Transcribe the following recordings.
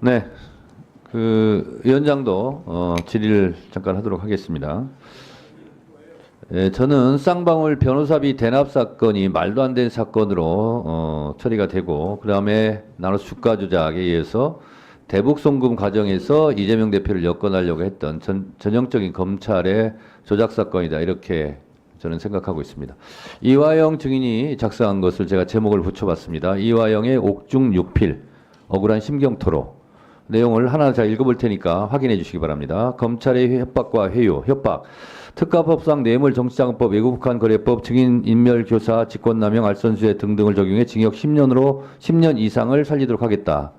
네, 그 위원장도 질의를 잠깐 하도록 하겠습니다. 예, 저는 쌍방울 변호사비 대납 사건이 말도 안 되는 사건으로 처리가 되고, 그 다음에 나눠서 주가 조작에 의해서 대북 송금 과정에서 이재명 대표를 엮어내려고 했던 전형적인 검찰의 조작 사건이다, 이렇게 저는 생각하고 있습니다. 이화영 증인이 작성한 것을 제가 제목을 붙여봤습니다. 이화영의 옥중육필, 억울한 심경토로. 내용을 하나 제가 읽어볼 테니까 확인해 주시기 바랍니다. 검찰의 협박과 회유, 협박. 특가법상 뇌물정치자금법, 외국북한 거래법, 증인인멸교사, 직권남용, 알선수재 등등을 적용해 징역 10년 이상을 살리도록 하겠다.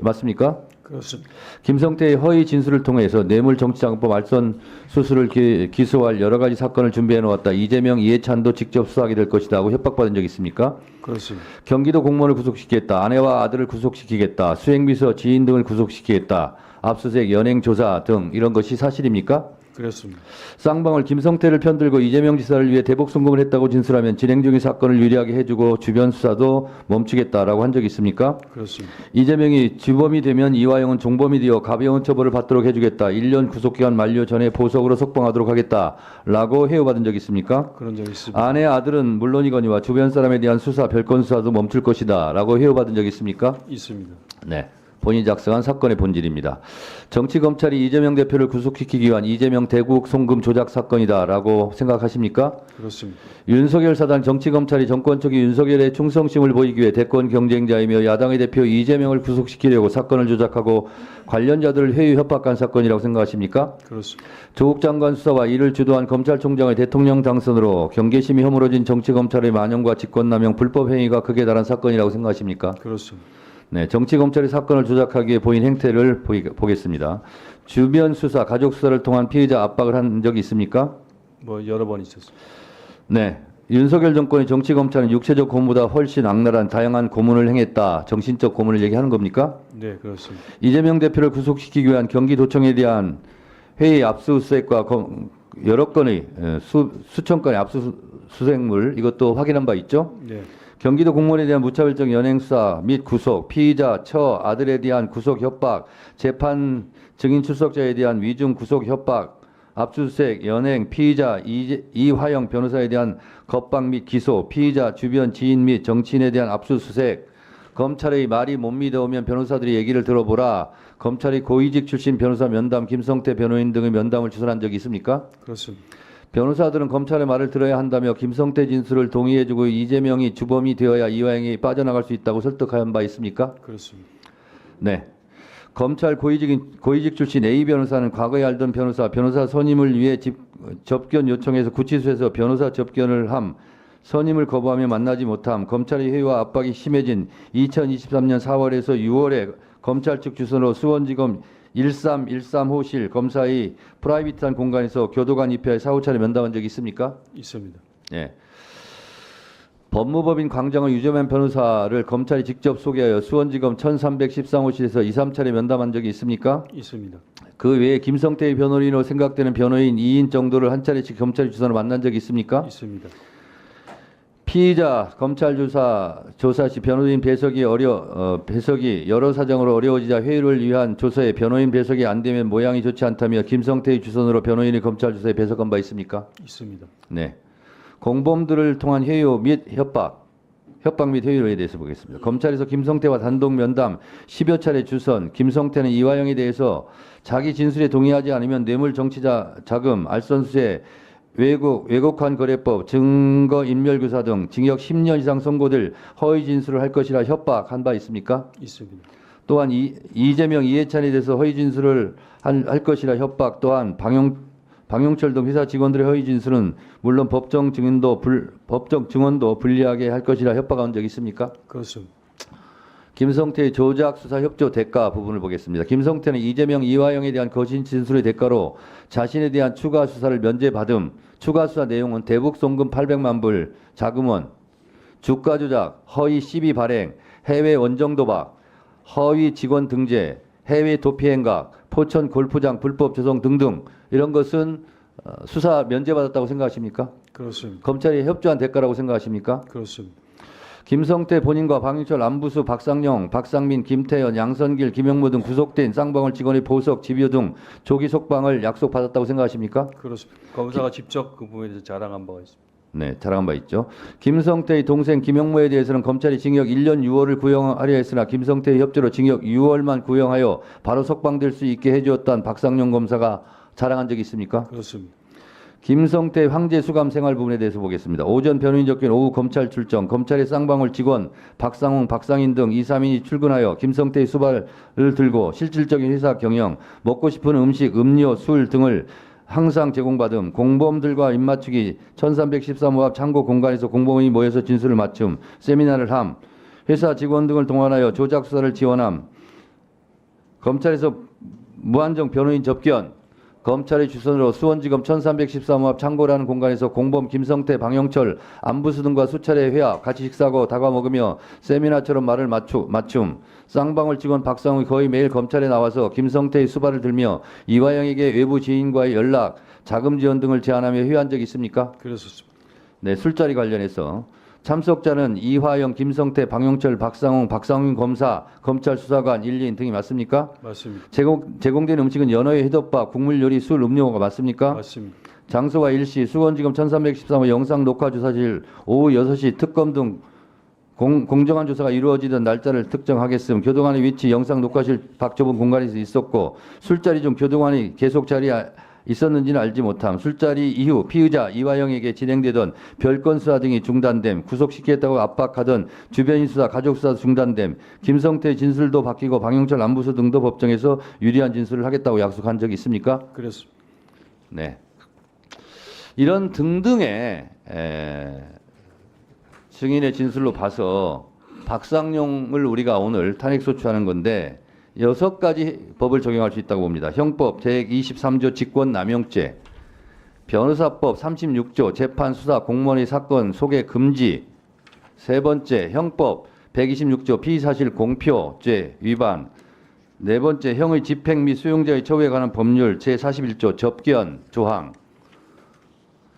맞습니까? 그렇습니다. 김성태의 허위 진술을 통해서 뇌물정치자금법 알선 수수를 기소할 여러 가지 사건을 준비해 놓았다. 이재명, 이해찬도 직접 수사하게 될 것이다 하고 협박받은 적 있습니까? 그렇습니다. 경기도 공무원을 구속시키겠다. 아내와 아들을 구속시키겠다. 수행비서 지인 등을 구속시키겠다. 압수수색, 연행조사 등 이런 것이 사실입니까? 그렇습니다. 쌍방울 김성태를 편들고 이재명 지사를 위해 대북 송금을 했다고 진술하면 진행 중인 사건을 유리하게 해주고 주변 수사도 멈추겠다라고 한 적이 있습니까? 그렇습니다. 이재명이 주범이 되면 이화영은 종범이 되어 가벼운 처벌을 받도록 해주겠다. 1년 구속기간 만료 전에 보석으로 석방하도록 하겠다라고 해요받은 적이 있습니까? 그런 적이 있습니다. 아내 아들은 물론이거니와 주변 사람에 대한 수사, 별건 수사도 멈출 것이다라고 해요받은 적이 있습니까? 있습니다. 네. 본인이 작성한 사건의 본질입니다. 정치검찰이 이재명 대표를 구속시키기 위한 이재명 대국 송금 조작 사건이다라고 생각하십니까? 그렇습니다. 윤석열 사단 정치검찰이 정권 초기 윤석열의 충성심을 보이기 위해 대권 경쟁자이며 야당의 대표 이재명을 구속시키려고 사건을 조작하고 관련자들을 회유 협박한 사건이라고 생각하십니까? 그렇습니다. 조국 장관 수사와 이를 주도한 검찰총장의 대통령 당선으로 경계심이 허물어진 정치검찰의 만연과 직권남용 불법 행위가 극에 달한 사건이라고 생각하십니까? 그렇습니다. 네, 정치검찰이 사건을 조작하기 위해 보인 행태를 보겠습니다. 주변 수사, 가족 수사를 통한 피의자 압박을 한 적이 있습니까? 뭐 여러 번 있었습니다. 네, 윤석열 정권의 정치검찰은 육체적 고문보다 훨씬 악랄한 다양한 고문을 행했다. 정신적 고문을 얘기하는 겁니까? 네, 그렇습니다. 이재명 대표를 구속시키기 위한 경기도청에 대한 회의 압수수색과 여러 건의 수천 건의 압수수색물 이것도 확인한 바 있죠? 네, 경기도 공무원에 대한 무차별적 연행수사 및 구속, 피의자, 처, 아들에 대한 구속 협박, 재판 증인 출석자에 대한 위중 구속 협박, 압수수색, 연행, 피의자 이화영 변호사에 대한 겁박 및 기소, 피의자 주변 지인 및 정치인에 대한 압수수색, 검찰의 말이 못 믿어오면 변호사들이 얘기를 들어보라. 검찰이 고위직 출신 변호사 면담, 김성태 변호인 등의 면담을 주선한 적이 있습니까? 그렇습니다. 변호사들은 검찰의 말을 들어야 한다며 김성태 진술을 동의해주고 이재명이 주범이 되어야 이화영이 빠져나갈 수 있다고 설득한 바 있습니까? 그렇습니다. 네. 검찰 고위직 출신 A 변호사는 과거에 알던 변호사 선임을 위해 접견 요청해서 구치소에서 변호사 접견을 함, 선임을 거부하며 만나지 못함, 검찰의 회유와 압박이 심해진 2023년 4월에서 6월에 검찰 측 주선으로 수원지검 13호실 검사의 프라이빗한 공간에서 교도관 입회에 사후차례 면담한 적이 있습니까? 있습니다. 예. 법무법인 광장의 유재만 변호사를 검찰이 직접 소개하여 수원지검 1313호실에서 2, 3차례 면담한 적이 있습니까? 있습니다. 그 외에 김성태의 변호인으로 생각되는 변호인 2인 정도를 한 차례씩 검찰 주선으로 만난 적이 있습니까? 있습니다. 피의자 검찰 조사 시 변호인 배석이 여러 사정으로 어려워지자 회유를 위한 조서에 변호인 배석이 안 되면 모양이 좋지 않다며 김성태의 주선으로 변호인이 검찰 조사에 배석한 바 있습니까? 있습니다. 네. 공범들을 통한 회유 및 협박 및 회유에 대해서 보겠습니다. 검찰에서 김성태와 단독 면담 10여 차례 주선, 김성태는 이화영에 대해서 자기 진술에 동의하지 않으면 뇌물 정치자 자금, 알선수재, 외국환 거래법, 증거인멸교사 등 징역 10년 이상 선고될 허위 진술을 할 것이라 협박한 바 있습니까? 있습니다. 또한 이재명, 이해찬에 대해서 허위 진술을 할 것이라 협박, 또한 방용철 등 회사 직원들의 허위 진술은 물론 법정 증언도 불리하게 할 것이라 협박한 적이 있습니까? 그렇습니다. 김성태의 조작 수사 협조 대가 부분을 보겠습니다. 김성태는 이재명, 이화영에 대한 거짓 진술의 대가로 자신에 대한 추가 수사를 면제받음, 추가 수사 내용은 대북 송금 800만 불, 자금원, 주가 조작, 허위 시비 발행, 해외 원정 도박, 허위 직원 등재, 해외 도피 행각, 포천 골프장 불법 조성 등등 이런 것은 수사 면제받았다고 생각하십니까? 그렇습니다. 검찰이 협조한 대가라고 생각하십니까? 그렇습니다. 김성태 본인과 방영철, 안부수, 박상영, 박상민, 김태현, 양선길, 김영모 등 구속된 쌍방울 직원의 보석, 집요 등 조기 속방을 약속받았다고 생각하십니까? 그렇습니다. 검사가 직접 그 부분에 대해서 자랑한 바가 있습니다. 네, 자랑한 바 있죠. 김성태의 동생 김영모에 대해서는 검찰이 징역 1년 6월을 구형하려 했으나 김성태의 협조로 징역 6월만 구형하여 바로 석방될 수 있게 해주었다는 박상용 검사가 자랑한 적이 있습니까? 그렇습니다. 김성태 황제 수감 생활 부분에 대해서 보겠습니다. 오전 변호인 접견, 오후 검찰 출정, 검찰의 쌍방울 직원 박상홍, 박상인 등 2, 3인이 출근하여 김성태의 수발을 들고 실질적인 회사 경영, 먹고 싶은 음식, 음료, 술 등을 항상 제공받음, 공범들과 입맞추기, 1313호 앞 창고 공간에서 공범이 모여서 진술을 맞춤, 세미나를 함, 회사 직원 등을 동원하여 조작 수사를 지원함, 검찰에서 무한정 변호인 접견, 검찰의 주선으로 수원지검 1313호 앞 창고라는 공간에서 공범 김성태, 방영철, 안부수 등과 수차례 회합, 같이 식사하고 다과 먹으며 세미나처럼 말을 맞춤, 쌍방울 직원 박상욱이 거의 매일 검찰에 나와서 김성태의 수발을 들며 이화영에게 외부 지인과의 연락, 자금 지원 등을 제안하며 회유한 적이 있습니까? 그랬었습니다. 네, 술자리 관련해서 참석자는 이화영, 김성태, 방영철, 박상웅, 박상훈 검사, 검찰 수사관, 1인 등이 맞습니까? 맞습니다. 제공된 음식은 연어의 회덮밥, 국물 요리, 술, 음료가 맞습니까? 맞습니다. 장소와 일시, 수원지검 1313호 영상 녹화 주사실, 오후 6시 특검 등 공정한 조사가 이루어지던 날짜를 특정하겠음. 교도관의 위치, 영상 녹화실 밖 좁은 공간에서 있었고 술자리 중 교도관이 계속 자리에 있었는지는 알지 못함. 술자리 이후 피의자 이화영에게 진행되던 별건 수사 등이 중단됨. 구속시키겠다고 압박하던 주변인 수사, 가족 수사 중단됨. 김성태 진술도 바뀌고 방영철, 안부수 등도 법정에서 유리한 진술을 하겠다고 약속한 적이 있습니까? 그랬습니다. 네. 이런 등등의 증인의 진술로 봐서 박상용을 우리가 오늘 탄핵소추하는 건데 6가지 법을 적용할 수 있다고 봅니다. 형법 제23조 직권남용죄, 변호사법 36조 재판수사 공무원의 사건 소개 금지, 세 번째 형법 126조 피의사실 공표죄 위반, 네 번째 형의 집행 및 수용자의 처우에 관한 법률 제41조 접견 조항,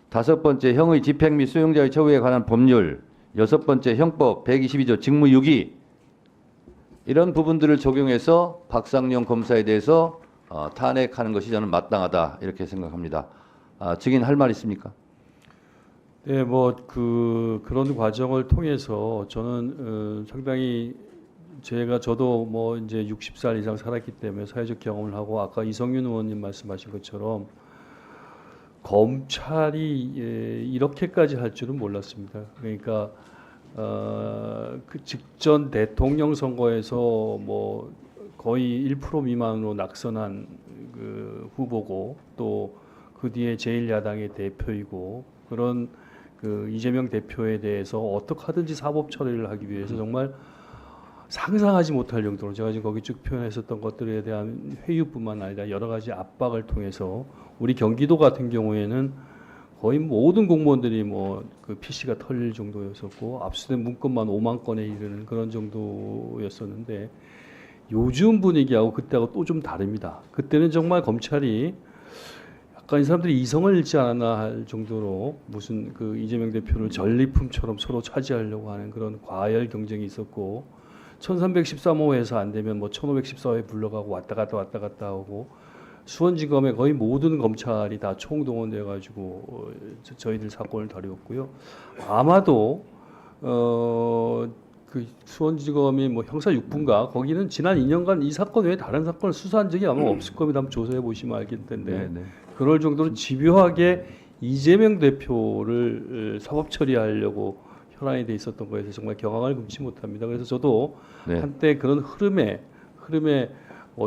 다섯 번째 형의 집행 및 수용자의 처우에 관한 법률, 여섯 번째 형법 122조 직무유기, 이런 부분들을 적용해서 박상용 검사에 대해서 탄핵하는 것이 저는 마땅하다 이렇게 생각합니다. 증인 할 말 있습니까? 네, 그런 과정을 통해서 저는 상당히 저도 이제 60살 이상 살았기 때문에 사회적 경험을 하고 아까 이성윤 의원님 말씀하신 것처럼 검찰이 이렇게까지 할 줄은 몰랐습니다. 그러니까 그 직전 대통령 선거에서 거의 1% 미만으로 낙선한 그 후보고 또 그 뒤에 제1야당의 대표이고 그런 그 이재명 대표에 대해서 어떻게 하든지 사법 처리를 하기 위해서 정말 상상하지 못할 정도로 제가 지금 거기 쭉 표현했었던 것들에 대한 회유뿐만 아니라 여러 가지 압박을 통해서 우리 경기도 같은 경우에는 거의 모든 공무원들이 그 PC가 털릴 정도였었고 압수된 문건만 5만 건에 이르는 그런 정도였었는데 요즘 분위기하고 그때하고 또 좀 다릅니다. 그때는 정말 검찰이 약간 이 사람들이 이성을 잃지 않았나 할 정도로 무슨 그 이재명 대표를 전리품처럼 서로 차지하려고 하는 그런 과열 경쟁이 있었고 1313호에서 안 되면 1514호에 불러가고 왔다 갔다 하고 수원지검의 거의 모든 검찰이 다 총동원돼 가지고 저희들 사건을 다루었고요. 아마도 그 수원지검이 형사 6부인가 거기는 지난 2년간 이 사건 외에 다른 사건을 수사한 적이 아마 없을 겁니다. 한번 조사해 보시면 알겠 텐데 그럴 정도로 집요하게 이재명 대표를 사법 처리하려고 혈안이 돼 있었던 거에서 정말 경악을 금치 못합니다. 그래서 저도 한때 그런 흐름에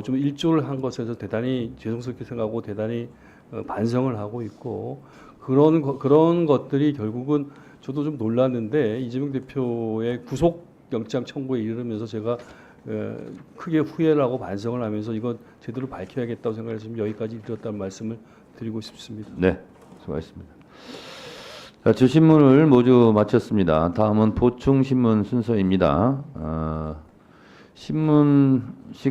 좀 일조를 한 것에서 대단히 죄송스럽게 생각하고 대단히 반성을 하고 있고 그런 것들이 결국은 저도 좀 놀랐는데 이재명 대표의 구속영장 청구에 이르면서 제가 크게 후회를 하고 반성을 하면서 이건 제대로 밝혀야겠다고 생각해서 지금 여기까지 이르렀다는 말씀을 드리고 싶습니다. 네, 수고하셨습니다. 자, 주신문을 모두 마쳤습니다. 다음은 보충신문 순서입니다. 신문